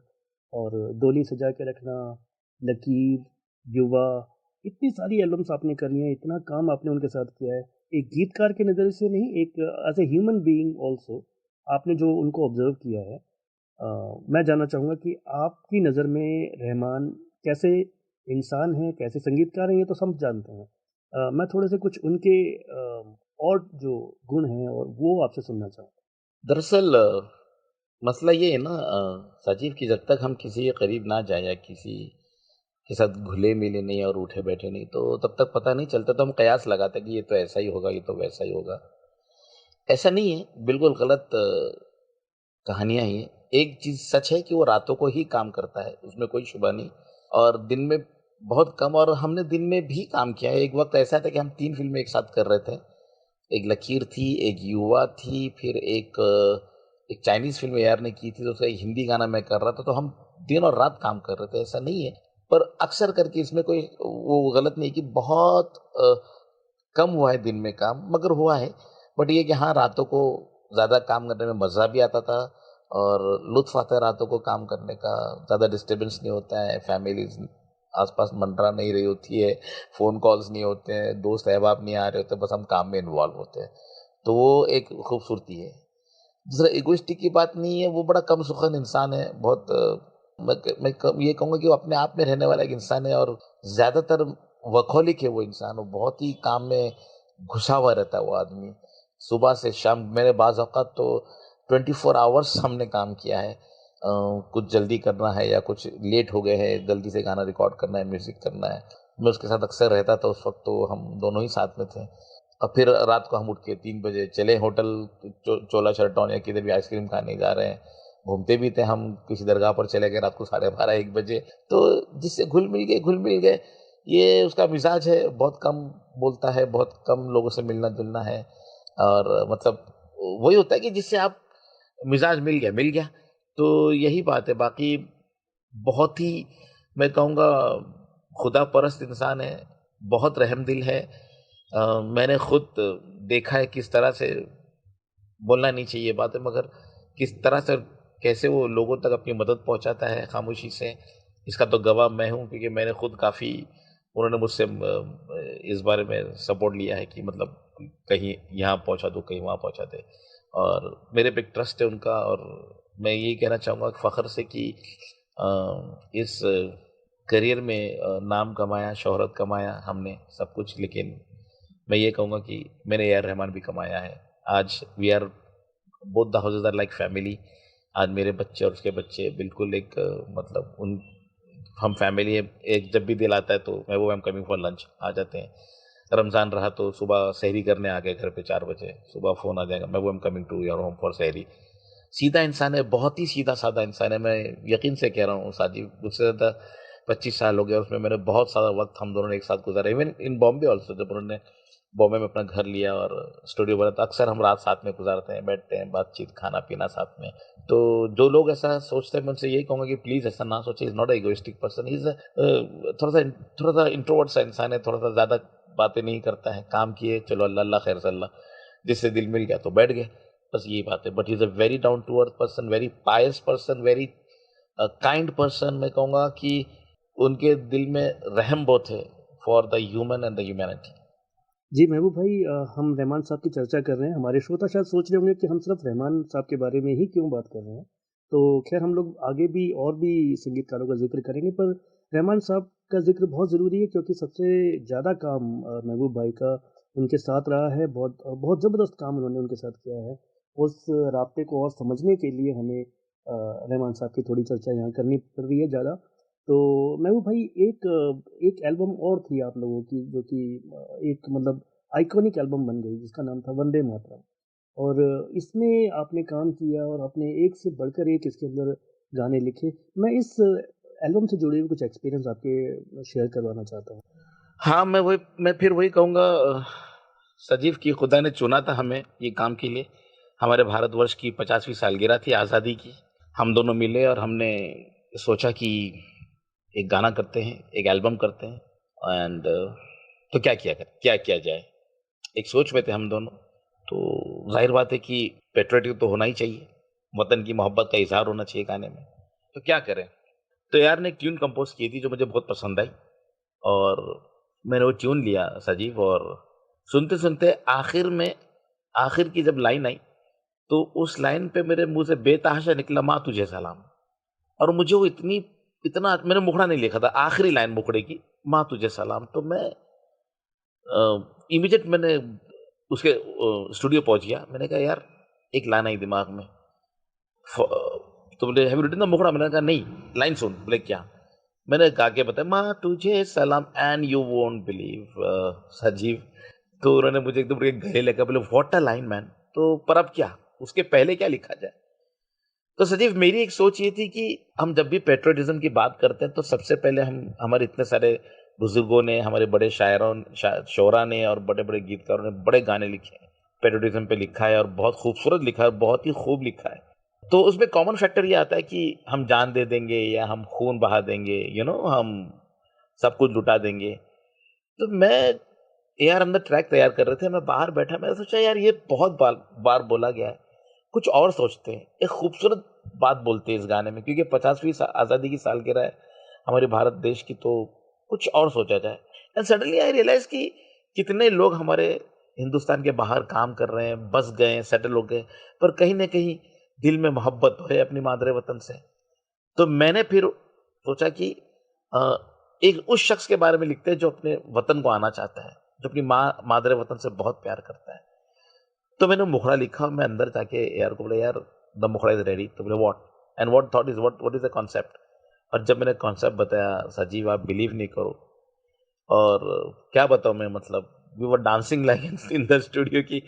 और डोली सजा के रखना, लकीर, युवा, इतनी सारी एल्बम्स आपने करी हैं, इतना काम आपने उनके साथ किया है। एक गीतकार के नज़र से नहीं, एक as a human being also आपने जो उनको ऑब्ज़र्व किया है, मैं जानना चाहूँगा कि आपकी नज़र में रहमान कैसे इंसान हैं, कैसे संगीतकार हैं, ये तो सब जानते हैं। मैं थोड़े से कुछ उनके और जो गुण हैं और वो आपसे सुनना चाहूँगा। दरअसल मसला ये है ना साजिद, कि जब तक हम किसी के करीब ना जाएँ या किसी के साथ घुले-मिले नहीं और उठे-बैठे नहीं, तो तब तक पता नहीं चलता। तो हम कयास लगाते हैं कि ये तो ऐसा ही होगा, ये तो वैसा ही होगा। ऐसा नहीं है, बिल्कुल गलत कहानियाँ ही हैं। एक चीज़ सच है कि वो रातों को ही काम करता है, उसमें कोई शुबा नहीं, और दिन में बहुत कम, और हमने दिन में भी काम किया है। एक वक़्त ऐसा था कि हम 3 फ़िल्में एक साथ कर रहे थे। एक लकीर थी, एक युवा थी, फिर एक चाइनीज़ फ़िल्म एआर ने की थी, तो उसका एक हिंदी गाना मैं कर रहा था, तो हम दिन और रात काम कर रहे थे, ऐसा नहीं है। पर अक्सर करके इसमें कोई वो गलत नहीं है कि बहुत कम हुआ है दिन में काम, मगर हुआ है। बट ये कि हाँ, रातों को ज़्यादा काम करने में मज़ा भी आता था और लुत्फ़ आता है रातों को काम करने का, ज़्यादा डिस्टर्बेंस नहीं होता है, फैमिलीज़ आस-पास मंडरा नहीं रही होती है, फ़ोन कॉल्स नहीं होते हैं, दोस्त अहबाब नहीं आ रहे होते, बस हम काम में इन्वॉल्व होते हैं। तो वो एक खूबसूरती है। दूसरा इगोइस्टिक की बात नहीं है, वो बड़ा कम सुख़न इंसान है, बहुत ये कहूँगा कि वो अपने आप में रहने वाला एक इंसान है और ज़्यादातर वर्कहॉलिक है वो इंसान, वो बहुत ही काम में घुसा हुआ रहता है वो आदमी। सुबह से शाम मैंने बाज़ औक़ात तो 24 आवर्स हमने काम किया है। कुछ जल्दी करना है या कुछ लेट हो गए हैं, जल्दी से गाना रिकॉर्ड करना है, म्यूज़िक करना है। मैं उसके साथ अक्सर रहता था, उस वक़्त तो हम दोनों ही साथ में थे। और फिर रात को हम उठ के 3 बजे चले होटल चोला शरटॉन या किधर भी आइसक्रीम खाने जा रहे हैं। घूमते भी थे हम, किसी दरगाह पर चले गए रात को 12:30 1 बजे। तो जिससे घुल-मिल गए। ये उसका मिज़ाज है, बहुत कम बोलता है, बहुत कम लोगों से मिलना-जुलना है और मतलब वही होता है कि जिससे आप मिज़ाज मिल गया। तो यही बात है, बाकी बहुत ही मैं कहूँगा खुदा परस्त इंसान है, बहुत रहमदिल है। मैंने खुद देखा है किस तरह से, बोलना नहीं चाहिए ये बातें, मगर किस तरह से कैसे वो लोगों तक अपनी मदद पहुँचाता है खामोशी से, इसका तो गवाह मैं हूँ, क्योंकि मैंने खुद काफ़ी, उन्होंने मुझसे इस बारे में सपोर्ट लिया है कि मतलब कहीं यहाँ पहुँचा दो, कहीं वहाँ पहुँचा दे, और मेरे पे एक ट्रस्ट है उनका। और मैं यही कहना चाहूँगा फ़ख्र से कि इस करियर में नाम कमाया, शोहरत कमाया हमने सब कुछ, लेकिन मैं ये कहूँगा कि मैंने ए आर रहमान भी कमाया है। आज we are both the houses are like family. आज मेरे बच्चे और उसके बच्चे बिल्कुल एक मतलब उन हम फैमिली है। एक जब भी दिल आता है तो Mehboob I am coming for lunch आ जाते हैं। रमज़ान रहा तो सुबह सहरी करने आ गए घर पे 4 बजे, सुबह फ़ोन आ जाएगा, Mehboob I am coming to your home for sehri. सीधा इंसान है, बहुत ही सीधा-साधा इंसान है। मैं यकीन से कह रहा हूँ साजिद, मुझसे ज़्यादा 25 साल हो गया, उसमें मैंने बहुत सारा वक़्त हम दोनों ने एक साथ गुज़ारा। इवन इन बॉम्बे ऑल्सो, जब उन्होंने बॉम्बे में अपना घर लिया और स्टूडियो बना, तो अक्सर हम रात साथ में गुज़ारते हैं, बैठते हैं, बातचीत, खाना-पीना साथ में। तो जो लोग ऐसा सोचते हैं, मैं उनसे यही कहूँगा कि प्लीज़ ऐसा ना सोचें। He is not a egoistic person, he is थोड़ा-सा इंट्रोवर्ट सा इंसान है, थोड़ा-सा ज़्यादा बातें नहीं करता है। काम किए, चलो अल्लाह अल्लाह खैर से अल्लाह, जिससे दिल मिल गया तो बैठ गए, बस यही बात है। But he is a very down to earth person, very pious person, very kind person, मैं कहूँगा कि उनके दिल में रहम बहुत है for the human and the humanity. जी महबूब भाई, हम रहमान साहब की चर्चा कर रहे हैं। हमारे श्रोता शायद सोच रहे होंगे कि हम सिर्फ रहमान साहब के बारे में ही क्यों बात कर रहे हैं। तो खैर, हम लोग आगे भी और भी संगीतकारों का जिक्र करेंगे, पर रहमान साहब का जिक्र बहुत ज़रूरी है क्योंकि सबसे ज़्यादा काम महबूब भाई का उनके साथ रहा है। बहुत ज़बरदस्त काम उन्होंने उनके साथ किया है। उस राब्ते को और समझने के लिए हमें रहमान साहब की थोड़ी चर्चा यहाँ करनी पड़ रही है ज़्यादा। तो महबूब भाई, एक एल्बम और थी आप लोगों की जो कि एक मतलब आइकॉनिक एल्बम बन गई, जिसका नाम था वंदे मातरम। और इसमें आपने काम किया और आपने एक से बढ़कर एक इसके अंदर गाने लिखे। मैं इस एल्बम से जुड़े हुए कुछ एक्सपीरियंस आपके शेयर करवाना चाहता हूँ। हाँ, मैं फिर वही कहूँगा, सजीव, कि खुदा ने चुना था हमें ये काम के लिए। हमारे भारतवर्ष की 50वीं सालगिरह थी आज़ादी की। हम दोनों मिले और हमने सोचा कि एक गाना करते हैं, एक एल्बम करते हैं एंड तो क्या किया जाए? एक सोच में थे हम दोनों। तो ज़ाहिर बात है कि पैट्रियोटिक तो होना ही चाहिए, वतन की मोहब्बत का इज़हार होना चाहिए गाने में। तो क्या करें? तो यार ने एक ट्यून कंपोज़ की थी जो मुझे बहुत पसंद आई और मैंने वो ट्यून लिया सजीव, और सुनते-सुनते आखिर की जब लाइन आई, तो उस लाइन पे मेरे मुँह से बेतहाशा निकला, माँ तुझे सलाम। और मुझे वो इतना, मैंने मुखड़ा नहीं लिखा था, आखिरी लाइन मुखड़े की, माँ तुझे सलाम। तो मैं इमीडिएट मैंने उसके स्टूडियो पहुंच गया। मैंने कहा यार, एक लाइन आई दिमाग में, तो बोले हैव यू रिटन द मुखड़ा? मैंने कहा नहीं, लाइन सुन। बोले क्या? मैंने गा के बताया, माँ तुझे सलाम, एंड यू वोंट बिलीव सजीव। तो उन्होंने मुझे एकदम गले लगा, बोले व्हाट अ लाइन मैन। तो पर अब क्या, उसके पहले क्या लिखा जाए? तो सजीव, मेरी एक सोच ये थी कि हम जब भी पेट्रियोटिज्म की बात करते हैं तो सबसे पहले हम, हमारे इतने सारे बुजुर्गों ने, हमारे बड़े शोरा ने और बड़े बड़े गीतकारों ने बड़े गाने लिखे हैं, पेट्रियोटिज्म पे लिखा है और बहुत खूबसूरत लिखा है, बहुत ही खूब लिखा है। तो उसमें कॉमन फैक्टर ये आता है कि हम जान दे देंगे या हम खून बहा देंगे, हम सब कुछ लुटा देंगे। तो मैं, एआर हम द ट्रैक तैयार कर रहे थे, मैं बाहर बैठा, मैंने सोचा यार ये बहुत बार बार बोला गया है, कुछ और सोचते हैं, एक खूबसूरत बात बोलते हैं इस गाने में, क्योंकि 50वीं आज़ादी की सालगिरह है हमारे भारत देश की, तो कुछ और सोचा जाए। एंड सडनली आई रियलाइज कि कितने लोग हमारे हिंदुस्तान के बाहर काम कर रहे हैं, बस गए, सेटल हो गए, पर कहीं ना कहीं दिल में मोहब्बत तो है अपनी मादरे वतन से। तो मैंने फिर सोचा कि अ, एक उस शख्स के बारे में लिखते हैं जो अपने वतन को आना चाहता है, जो अपनी मादरे वतन से बहुत प्यार करता है। तो मैंने मुखड़ा लिखा, मैं अंदर जाके यार को बोला, यार द मुखड़ा इज रेडी। तो बोले what, and what thought is what is the concept. और जब मैंने कॉन्सेप्ट बताया सजीव, आप बिलीव नहीं करो, और क्या बताऊं मैं, मतलब we were dancing like in the studio की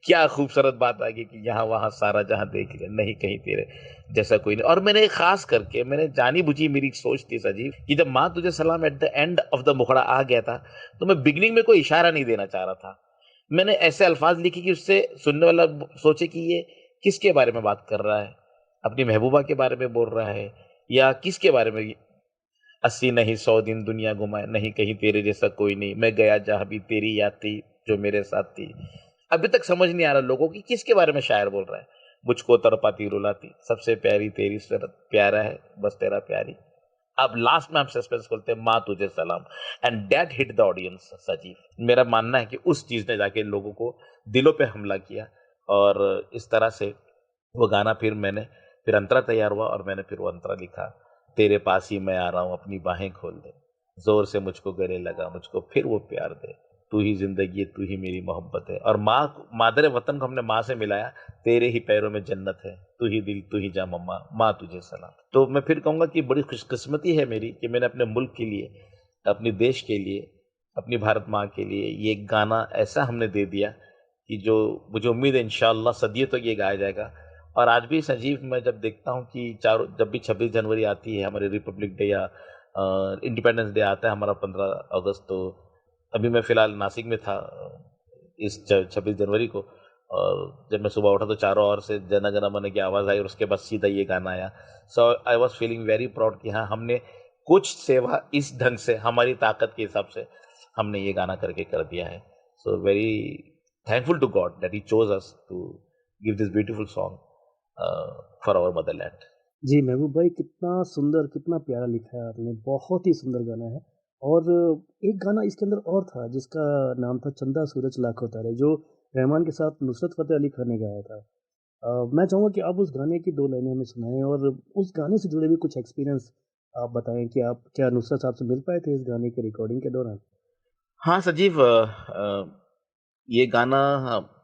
क्या खूबसूरत बात आ गई कि यहाँ वहाँ सारा जहाँ देख ले, नहीं कहीं तेरे जैसा कोई नहीं। और मैंने खास करके, मैंने जानी बुझी, मेरी एक सोच थी सजीव, कि जब माँ तुझे सलाम at the end of the मुखड़ा आ गया था, तो मैं बिगनिंग में कोई इशारा नहीं देना चाह रहा था। मैंने ऐसे अल्फाज लिखे कि उससे सुनने वाला सोचे कि ये किसके बारे में बात कर रहा है, अपनी महबूबा के बारे में बोल रहा है या किसके बारे में। 80 नहीं 100 दिन दुनिया घुमाए, नहीं कहीं तेरे जैसा कोई नहीं, मैं गया जहाँ भी तेरी याद थी जो मेरे साथ थी। अभी तक समझ नहीं आ रहा लोगों की किसके बारे में शायर बोल रहा है। मुझको तड़पाती रुलाती, सबसे प्यारी तेरी सूरत, प्यारा है बस तेरा प्यारी। अब लास्ट में हम सस्पेंस खोलते हैं, माँ तुझे सलाम, and that hit the audience सजीव। मेरा मानना है कि उस चीज ने जाके लोगों को दिलों पे हमला किया, और इस तरह से वो गाना फिर अंतरा तैयार हुआ, और मैंने फिर वो अंतरा लिखा, तेरे पास ही मैं आ रहा हूँ, अपनी बाहें खोल दे, जोर से मुझको गले लगा, मुझको फिर वो प्यार दे, तू ही जिंदगी है, तू ही मेरी मोहब्बत है। और मादरे वतन को हमने माँ से मिलाया, तेरे ही पैरों में जन्नत है, तू ही दिल तू ही जा मम्मा, माँ तुझे सलाम। तो मैं फिर कहूँगा कि बड़ी खुशकिस्मती है मेरी कि मैंने अपने मुल्क के लिए, अपने देश के लिए, अपनी भारत माँ के लिए ये गाना ऐसा हमने दे दिया कि जो मुझे उम्मीद है इंशाअल्लाह सदियों तक ये गाया जाएगा। और आज भी संजीव, मैं जब देखता हूँ कि जब भी 26 जनवरी आती है, हमारी रिपब्लिक डे या इंडिपेंडेंस डे आता है हमारा 15 अगस्त, तो अभी मैं फ़िलहाल नासिक में था इस 26 जनवरी को, और जब मैं सुबह उठा तो चारों ओर से जन गण मन की आवाज़ आई और उसके बाद सीधा ये गाना आया। So I was feeling very proud कि हाँ, हमने कुछ सेवा इस ढंग से, हमारी ताकत के हिसाब से हमने ये गाना करके कर दिया है। So very thankful to God that he chose us to give this beautiful song for our motherland. जी, महबूब भाई कितना सुंदर, कितना प्यारा लिखा है आपने, बहुत ही सुंदर गाना है। और एक गाना इसके अंदर और था जिसका नाम था चंदा सूरज लाखों तारे, जो रहमान के साथ नुसरत फ़तेह अली खान ने गाया था। मैं चाहूँगा कि आप उस गाने की 2 लाइनें हमें सुनाएँ और उस गाने से जुड़े हुए कुछ एक्सपीरियंस आप बताएँ कि आप क्या नुसरत साहब से मिल पाए थे इस गाने की रिकॉर्डिंग के दौरान? हाँ, सजीव ये गाना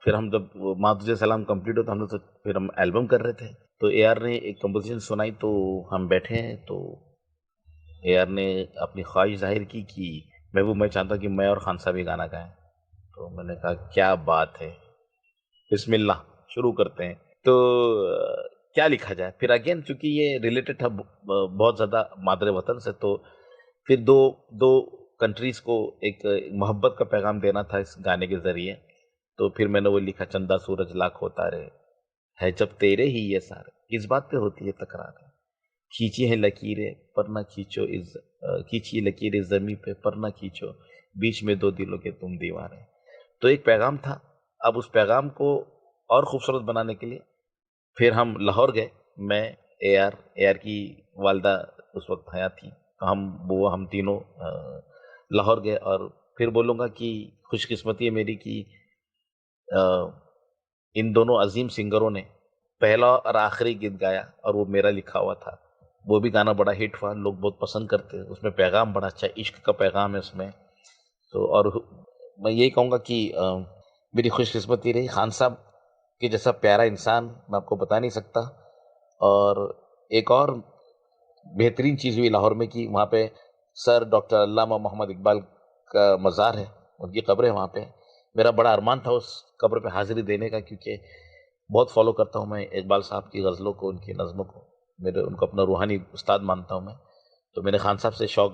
फिर हम जब वो माँ तुझे सलाम कंप्लीट हुआ तो हम लोग तो फिर हम एल्बम कर रहे थे। तो एआर ने एक कंपोज़िशन सुनाई तो हम बैठे हैं तो एआर ने अपनी ख़्वाहिश ज़ाहिर की कि महबूब मैं चाहता हूँ कि मैं और खान साहब ये गाना गाएँ। तो मैंने कहा क्या बात है! बिस्मिल्लाह शुरू करते हैं। तो क्या लिखा जाए? फिर अगेन चूँकि ये रिलेटेड था बहुत ज़्यादा मादरे वतन से तो फिर 2 कंट्रीज़ को एक मोहब्बत का पैगाम देना था इस गाने के ज़रिए। तो फिर मैंने वो लिखा चंदा सूरज लाखों तारे, है जब तेरे ही ये सारे। किस बात पे होती है तकरारें? खींची हैं लकीरें पर ना खींचो खींची लकीरें ज़मीं पे पर ना खींचो, बीच में 2 दिलों के तुम दीवाने। तो एक पैगाम था। अब उस पैगाम को और खूबसूरत बनाने के लिए फिर हम लाहौर गए। मैं, एआर की वालिदा उस वक़्त हयात थीं। तो हम तीनों लाहौर गए और फिर बोलूँगा कि खुशकिस्मती है मेरी कि अ, इन दोनों अज़ीम सिंगरों ने पहला और आखिरी गीत गाया और वो मेरा लिखा हुआ था। वो भी गाना बड़ा हिट हुआ, लोग बहुत पसंद करते हैं। उसमें पैगाम बड़ा अच्छा इश्क का पैगाम है उसमें। तो और मैं यही कहूँगा कि मेरी खुशकिस्मती रही खान साहब के जैसा प्यारा इंसान मैं आपको बता नहीं सकता। और एक और बेहतरीन चीज़ हुई लाहौर में कि वहाँ पे सर डॉक्टर अल्लामा मोहम्मद इकबाल का मज़ार है, उनकी कब्र है वहाँ पे। मेरा बड़ा अरमान था उस कब्र पे हाज़िरी देने का क्योंकि बहुत फ़ॉलो करता हूँ मैं इकबाल साहब की ग़ज़लों को, उनकी नज़्मों को। मेरे उनको अपना रूहानी उस्ताद मानता हूँ मैं। तो मैंने खान साहब से शौक़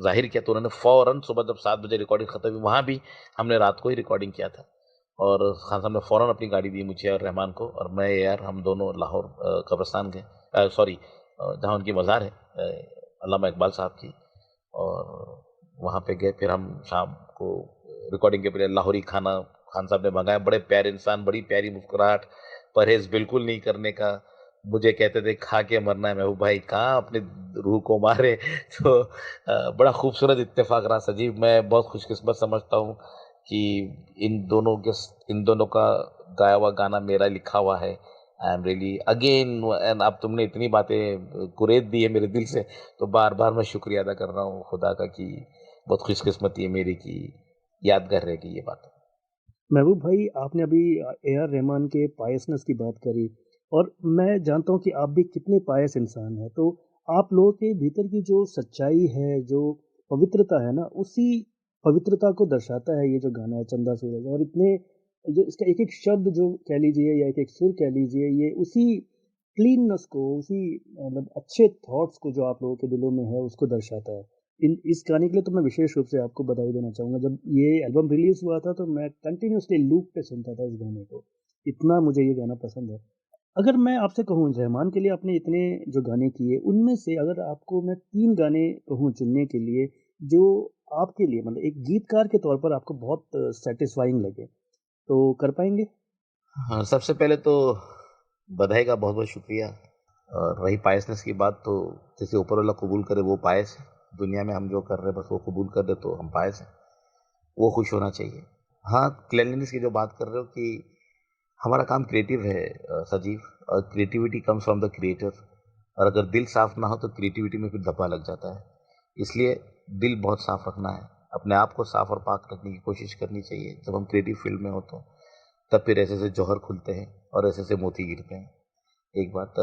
ज़ाहिर किया तो उन्होंने फ़ौरन सुबह जब 7 बजे रिकॉर्डिंग ख़त्म हुई, वहाँ भी हमने रात को ही रिकॉर्डिंग किया था। और खान साहब ने फ़ौरन अपनी गाड़ी दी मुझे और रहमान को और मैं यार हम दोनों लाहौर कब्रिस्तान गए सॉरी जहाँ उनकी मज़ार है अल्लामा इकबाल साहब की। और वहाँ पे गए फिर हम शाम को रिकॉर्डिंग के पहले लाहौरी खाना खान साहब ने मंगाया। बड़े प्यारे इंसान, बड़ी प्यारी मुस्कुराहट, परहेज़ बिल्कुल नहीं करने का। मुझे कहते थे खा के मरना है महबूब भाई, कहाँ अपनी रूह को मारे। तो बड़ा खूबसूरत इत्तेफ़ाक रहा सजीव। मैं बहुत खुशकिस्मत समझता हूँ कि इन दोनों का गाया हुआ गाना मेरा लिखा हुआ है। आई एम रियली अगेन एंड अब तुमने इतनी बातें कुरेद दी है मेरे दिल से, तो बार-बार मैं शुक्रिया अदा कर रहा हूँ खुदा का कि बहुत खुशकिस्मती है मेरी कि यादगार रहेगी ये बात। महबूब भाई आपने अभी ए आर रहमान के पायसनेस की बात करी और मैं जानता हूँ कि आप भी कितने पायस इंसान हैं। तो आप लोगों के भीतर की जो सच्चाई है, जो पवित्रता है ना, उसी पवित्रता को दर्शाता है ये जो गाना है चंदा सूरज। और इतने जो इसका एक-एक शब्द जो कह लीजिए या एक-एक सुर कह लीजिए, ये उसी क्लीननेस को, उसी मतलब अच्छे थॉट्स को जो आप लोगों के दिलों में है, उसको दर्शाता है। इन इस गाने के लिए तो मैं विशेष रूप से आपको बधाई देना चाहूँगा। जब ये एल्बम रिलीज़ हुआ था तो मैं कंटिन्यूअसली लूप पे सुनता था इस गाने को, इतना मुझे ये गाना पसंद है। अगर मैं आपसे कहूँ रहमान के लिए आपने इतने जो गाने किए, उनमें से अगर आपको मैं 3 गाने कहूँ चुनने के लिए, जो आपके लिए मतलब एक गीतकार के तौर पर आपको बहुत सैटिस्फाइंग लगे, तो कर पाएँगे? हाँ, सबसे पहले तो बधाई का बहुत-बहुत शुक्रिया। और रही पायसनेस की बात तो जिसे ऊपर वाला कबूल करे वो पायस है। दुनिया में हम जो कर रहे हैं बस वो कबूल कर दे तो हम पायस हैं। वो खुश होना चाहिए। हाँ, क्लीनलीनेस की जो बात कर रहे हो कि हमारा काम क्रिएटिव है सजीव। और creativity comes from the creator. और अगर दिल साफ ना हो तो क्रिएटिविटी में फिर धब्बा लग जाता है। इसलिए दिल बहुत साफ रखना है, अपने आप को साफ और पाक रखने की कोशिश करनी चाहिए। जब हम क्रिएटिव फील्ड में हो तो तब फिर ऐसे ऐसे जौहर खुलते हैं और ऐसे ऐसे मोती गिरते हैं। एक बात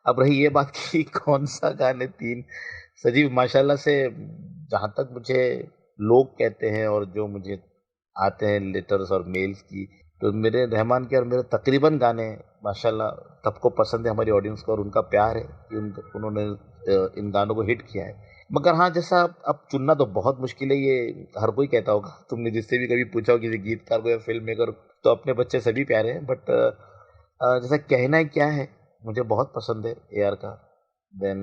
अब रही ये बात कि कौन सा गाने 3 सजीव माशाल्लाह से जहाँ तक मुझे लोग कहते हैं और जो मुझे आते हैं लेटर्स और मेल्स की, तो मेरे रहमान के और मेरे तकरीबन गाने माशाल्लाह सबको पसंद है, हमारी ऑडियंस को, और उनका प्यार है कि उन्होंने इन गानों को हिट किया है। मगर हाँ, जैसा अब चुनना तो बहुत मुश्किल है, ये हर कोई कहता होगा। तुमने जिससे भी कभी पूछा हो किसी गीतकार को या फ़िल्म मेकर को, तो अपने बच्चे सभी प्यारे हैं। बट जैसा कहना है क्या है, मुझे बहुत पसंद है एआर का। देन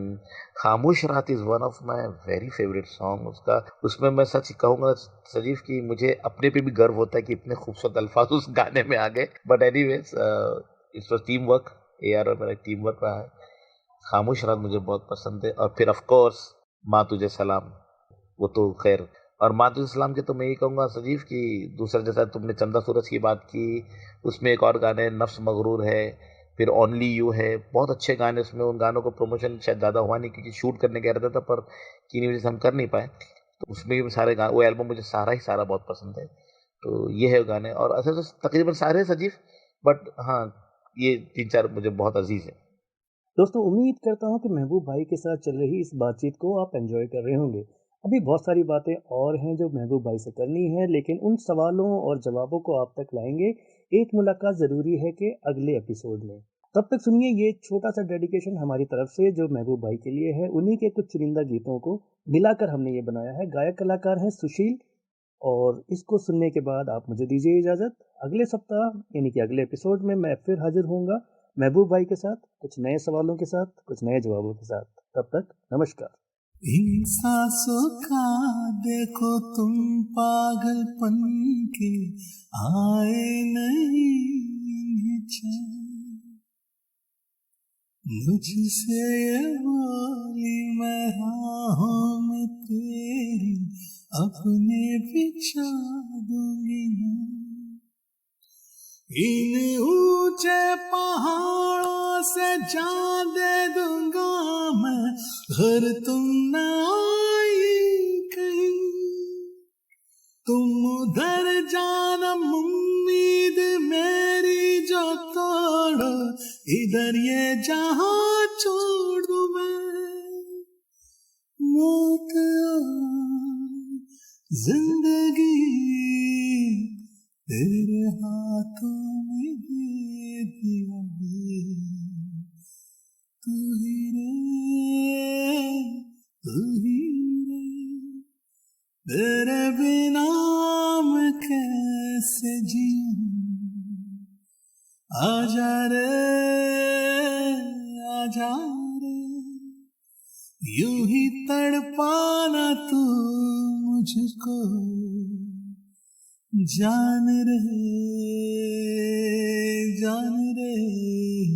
खामोश रात is one of my very favourite song उसका। उसमें मैं सच कहूँगा सजीव कि मुझे अपने पे भी गर्व होता है कि इतने खूबसूरत अल्फाज उस गाने में आ गए। But anyways it's was team work. AR और मेरा टीम वर्क रहा है। खामोश रात मुझे बहुत पसंद है। और फिर ऑफ कोर्स माँ तुझे सलाम, वो तो खैर। और माँ तुझे सलाम के तो मैं यही कहूँगा सजीव कि दूसरा, जैसा तुमने चंदा सूरज की बात की, उसमें एक और गाने नफ्स मगरूर है, फिर ओनली यू है, बहुत अच्छे गाने उसमें। उन गानों को प्रमोशन शायद ज़्यादा हुआ नहीं क्योंकि शूट करने का रहता था, पर किन्हीं वजह से हम कर नहीं पाए। तो उसमें भी सारे गाने, वो एल्बम मुझे सारा ही सारा बहुत पसंद है। तो ये है गाने, और ऐसे तो तकरीबन सारे हैं सजीव, बट हाँ, ये 3-4 मुझे बहुत अजीज है। दोस्तों, उम्मीद करता हूँ कि महबूब भाई के साथ चल रही इस बातचीत को आप एंजॉय कर रहे होंगे। अभी बहुत सारी बातें और हैं जो महबूब भाई से करनी है, लेकिन उन सवालों और जवाबों को आप तक लाएंगे। एक मुलाकात ज़रूरी है कि अगले एपिसोड में। तब तक सुनिए ये छोटा सा डेडिकेशन हमारी तरफ से जो महबूब भाई के लिए है। उन्हीं के कुछ चुनिंदा गीतों को मिलाकर हमने ये बनाया है। गायक कलाकार हैं सुशील, और इसको सुनने के बाद आप मुझे दीजिए इजाज़त। अगले सप्ताह यानी कि अगले एपिसोड में मैं फिर हाजिर होऊंगा महबूब भाई के साथ, कुछ नए सवालों के साथ, कुछ नए जवाबों के साथ। तब तक नमस्कार। इन सांसों का देखो तुम पागलपन के आए नहीं चैन, मुझसे ये बोली मैं राहों में तेरी अपने बिछा दूंगी ना। इन ऊंचे पहाड़ों से जा दे दूंगा मैं, घर तुम न आई कहीं, तुम उधर जाना उम्मीद मेरी जो तोड़ो, इधर ये जहां छोड़ दूं मैं। मौत जिंदगी तेरे हाथों में दे दिया है, तू ही रे, तू ही रे, तेरे बिना मैं कैसे जीऊं। आजा रे, आजा रे, यूं ही तड़पाना तू मुझको, जान रहे, जान रहे,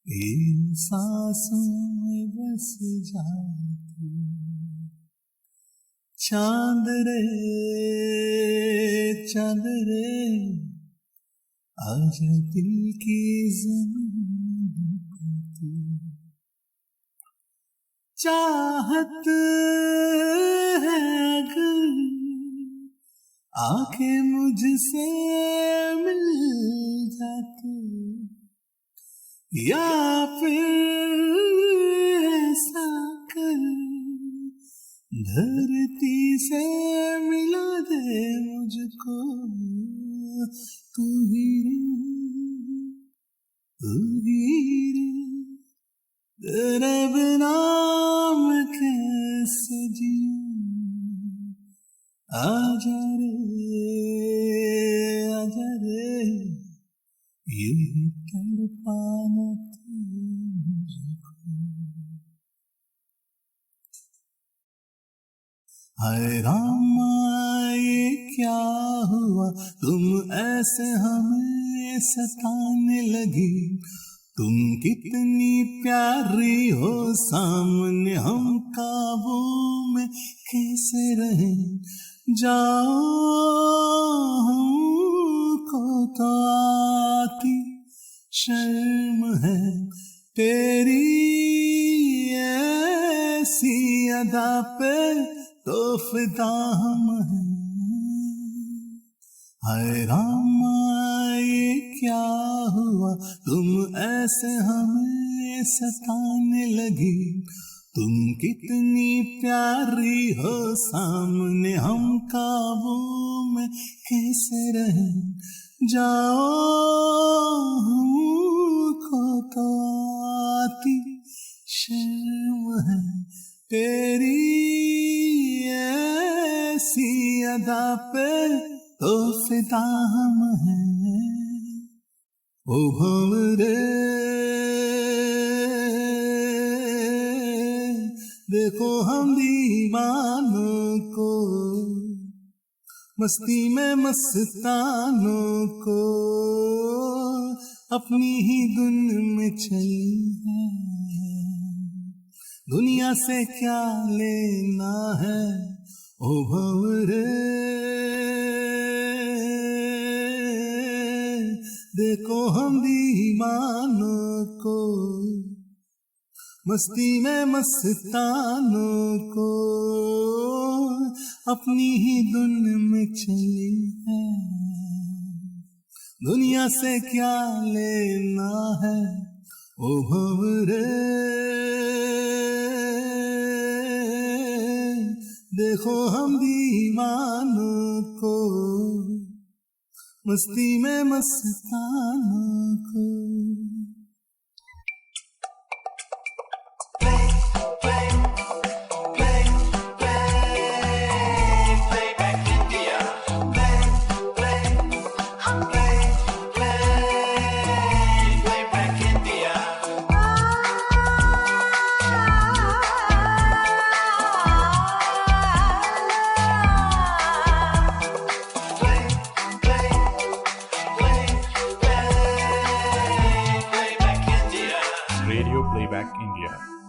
इन सांसों में बस जा तू, चांद रे, चांद रे, आजा दिल की ज़मीन पे तू। चाहत है अगर आके मुझसे मिल जा तू, या फिर ऐसा कर धरती से मिला दे मुझको, तू ही रे, तू ही रे, तेरे बिना मैं कैसे जीऊं। आजा रे, आजा रे, यूं तड़पाना तू मुझको। हाय रामा ये क्या हुआ, तुम ऐसे हमें सताने लगी, तुम कितनी प्यारी हो सामने, हम काबू में कैसे रहे, जाओ हमको तो आती शर्म है, तेरी ऐसी अदा पे तो फिदा हम हैं। हाय रामा ये क्या हुआ, तुम ऐसे हमें सताने लगी, तुम कितनी प्यारी हो सामने, हम काबू में कैसे रहे, जाओ हमको तो आती शर्म है, तेरी ऐसी अदा पे तो फिदा हम हैं। ओ भंवरे देखो हम दीवानों को, मस्ती में मस्तानों को, अपनी ही धुन में चल है। दुनिया से क्या लेना है ओ भंवरे, देखो हम दीवानों को, मस्ती में मस्तानों को, अपनी ही धुन में चली है। दुनिया से क्या लेना है ओ भंवरे, देखो हम दीवानों को, मस्ती में मस्तानों को। Radio Playback India.